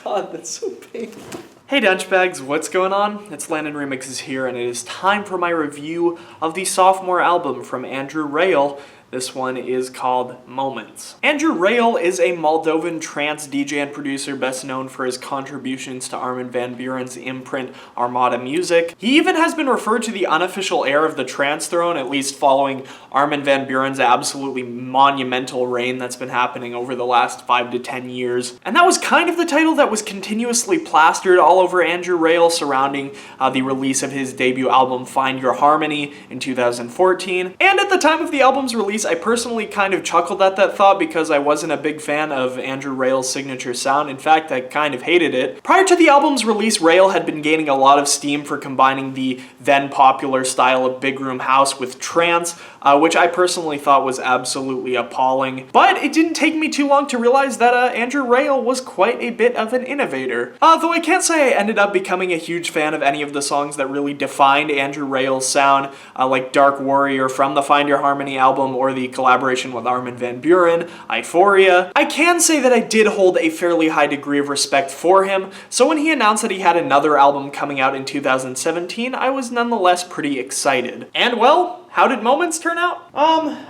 God, that's so painful. Hey Dunchbags, what's going on? It's Landon Remixes here, and it is time for my review of the sophomore album from Andrew Rayel. This one is called Moments. Andrew Rayel is a Moldovan trance DJ and producer best known for his contributions to Armin van Buuren's imprint Armada music. He even has been referred to the unofficial heir of the trance throne, at least following Armin van Buuren's absolutely monumental reign that's been happening over the last 5 to 10 years. And that was kind of the title that was continuously plastered all over Andrew Rayel surrounding the release of his debut album Find Your Harmony in 2014. And at the time of the album's release, I personally kind of chuckled at that thought because I wasn't a big fan of Andrew Rayel's signature sound. In fact, I kind of hated it. Prior to the album's release, Rayel had been gaining a lot of steam for combining the then popular style of big room house with trance, which I personally thought was absolutely appalling. But it didn't take me too long to realize that Andrew Rayel was quite a bit of an innovator. Though I can't say I ended up becoming a huge fan of any of the songs that really defined Andrew Rayel's sound, like Dark Warrior from the Find Your Harmony album or the collaboration with Armin van Buuren, Euphoria. I can say that I did hold a fairly high degree of respect for him, so when he announced that he had another album coming out in 2017, I was nonetheless pretty excited. And well, how did Moments turn out?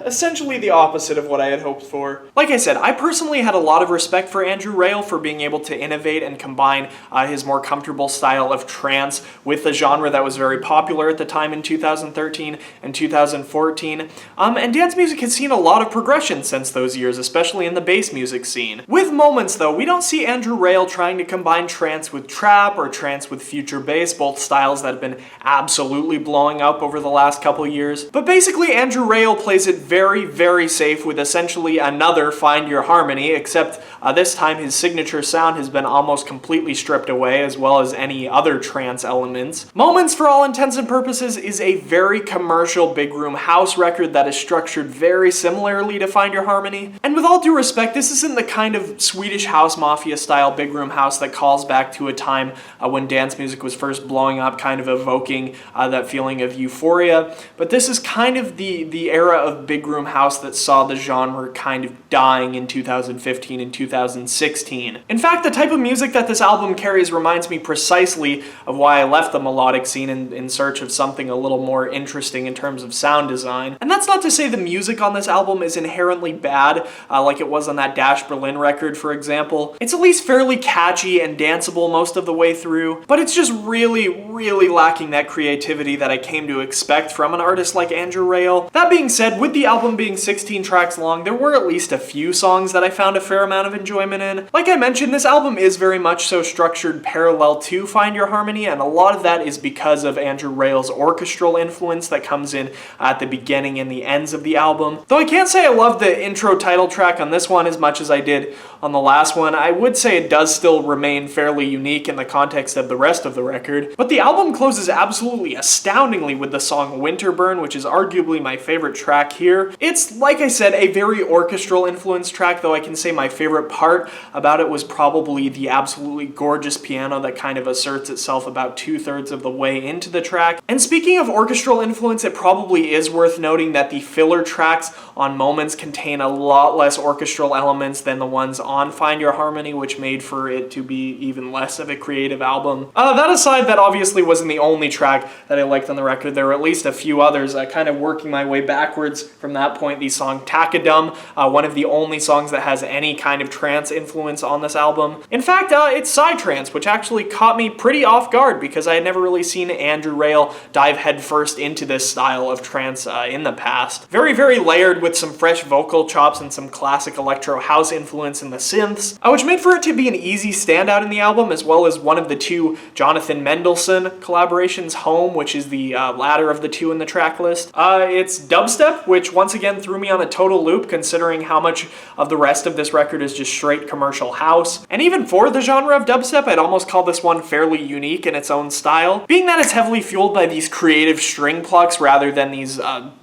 Essentially the opposite of what I had hoped for. Like I said, I personally had a lot of respect for Andrew Rayel for being able to innovate and combine his more comfortable style of trance with a genre that was very popular at the time in 2013 and 2014. And dance music has seen a lot of progression since those years, especially in the bass music scene. With Moments, though, we don't see Andrew Rayel trying to combine trance with trap or trance with future bass, both styles that have been absolutely blowing up over the last couple years. But basically, Andrew Rayel plays it very, very safe with essentially another Find Your Harmony, except this time his signature sound has been almost completely stripped away, as well as any other trance elements. Moments, for all intents and purposes, is a very commercial big room house record that is structured very similarly to Find Your Harmony. And with all due respect, this isn't the kind of Swedish house mafia style big room house that calls back to a time when dance music was first blowing up, kind of evoking that feeling of euphoria. But this is kind of the era of big room house that saw the genre kind of dying in 2015 and 2016. In fact, the type of music that this album carries reminds me precisely of why I left the melodic scene in search of something a little more interesting in terms of sound design. And that's not to say the music on this album is inherently bad, like it was on that Dash Berlin record, for example. It's at least fairly catchy and danceable most of the way through, but it's just really, really lacking that creativity that I came to expect from an artist like Andrew Rayel. That being said, with the album being 16 tracks long, there were at least a few songs that I found a fair amount of enjoyment in. Like I mentioned, this album is very much so structured parallel to Find Your Harmony, and a lot of that is because of Andrew Rayel's orchestral influence that comes in at the beginning and the ends of the album. Though I can't say I love the intro title track on this one as much as I did on the last one, I would say it does still remain fairly unique in the context of the rest of the record. But the album closes absolutely astoundingly with the song Winterburn, which is arguably my favorite track here. It's, like I said, a very orchestral influenced track, though I can say my favorite part about it was probably the absolutely gorgeous piano that kind of asserts itself about 2/3 of the way into the track. And speaking of orchestral influence, it probably is worth noting that the filler tracks on Moments contain a lot less orchestral elements than the ones on Find Your Harmony, which made for it to be even less of a creative album. That aside, that obviously wasn't the only track that I liked on the record. There were at least a few others. Kind of working my way backwards from that point, the song Tacadum, one of the only songs that has any kind of trance influence on this album. In fact, it's PSYTRANCE, which actually caught me pretty off guard because I had never really seen Andrew Rayel dive headfirst into this style of trance in the past. Very, very layered with some fresh vocal chops and some classic electro house influence in the synths, which made for it to be an easy standout in the album, as well as one of the two Jonathan Mendelsohn collaborations, Home, which is the latter of the two in the track list. It's dubstep, which once again threw me on a total loop considering how much of the rest of this record is just straight commercial house. And even for the genre of dubstep, I'd almost call this one fairly unique in its own style, being that it's heavily fueled by these creative string plucks rather than these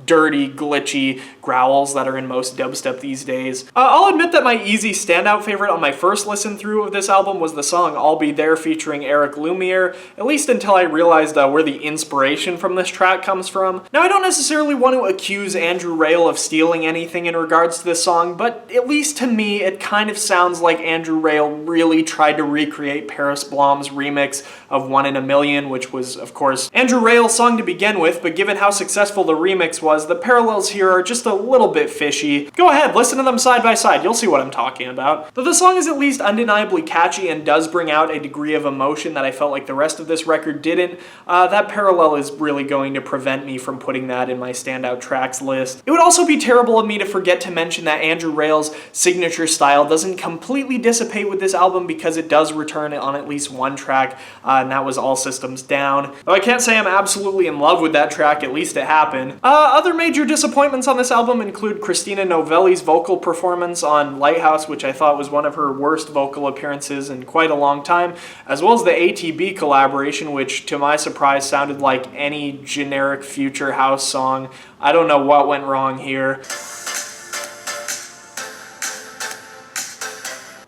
dirty, glitchy growls that are in most dubstep these days. I'll admit that my easy standout favorite on my first listen through of this album was the song I'll Be There featuring Eric Lumiere, at least until I realized where the inspiration from this track comes from. Now, I don't necessarily want to accuse Andrew Rayel of stealing anything in regards to this song, but at least to me, it kind of sounds like Andrew Rayel really tried to recreate Paris Blom's remix of One in a Million, which was, of course, Andrew Rayel's song to begin with, but given how successful the remix was, the parallels here are just a little bit fishy. Go ahead, listen to them side by side, you'll see what I'm talking about. Though the song is at least undeniably catchy and does bring out a degree of emotion that I felt like the rest of this record didn't, that parallel is really going to prevent me from putting that in my standout tracks list. It would also be terrible of me to forget to mention that Andrew Rayel's signature style doesn't completely dissipate with this album because it does return on at least one track, and that was All Systems Down. Though I can't say I'm absolutely in love with that track, at least it happened. Other major disappointments on this album include Christina Novelli's vocal performance on Lighthouse, which I thought was one of her worst vocal appearances in quite a long time, as well as the ATB collaboration, which to my surprise sounded like any generic Future House song. I don't know what went wrong here.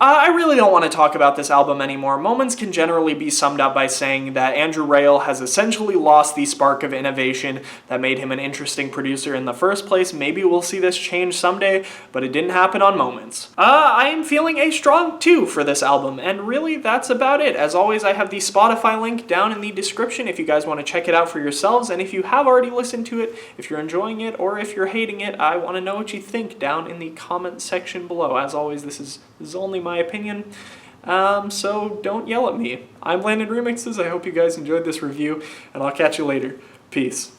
I really don't want to talk about this album anymore. Moments can generally be summed up by saying that Andrew Rayel has essentially lost the spark of innovation that made him an interesting producer in the first place. Maybe we'll see this change someday, but it didn't happen on Moments. I am feeling a strong 2 for this album, and really that's about it. As always, I have the Spotify link down in the description if you guys want to check it out for yourselves, and if you have already listened to it, if you're enjoying it, or if you're hating it, I want to know what you think down in the comment section below. As always, this is only my opinion, so don't yell at me. I'm Landon Remixes. I hope you guys enjoyed this review, and I'll catch you later. Peace.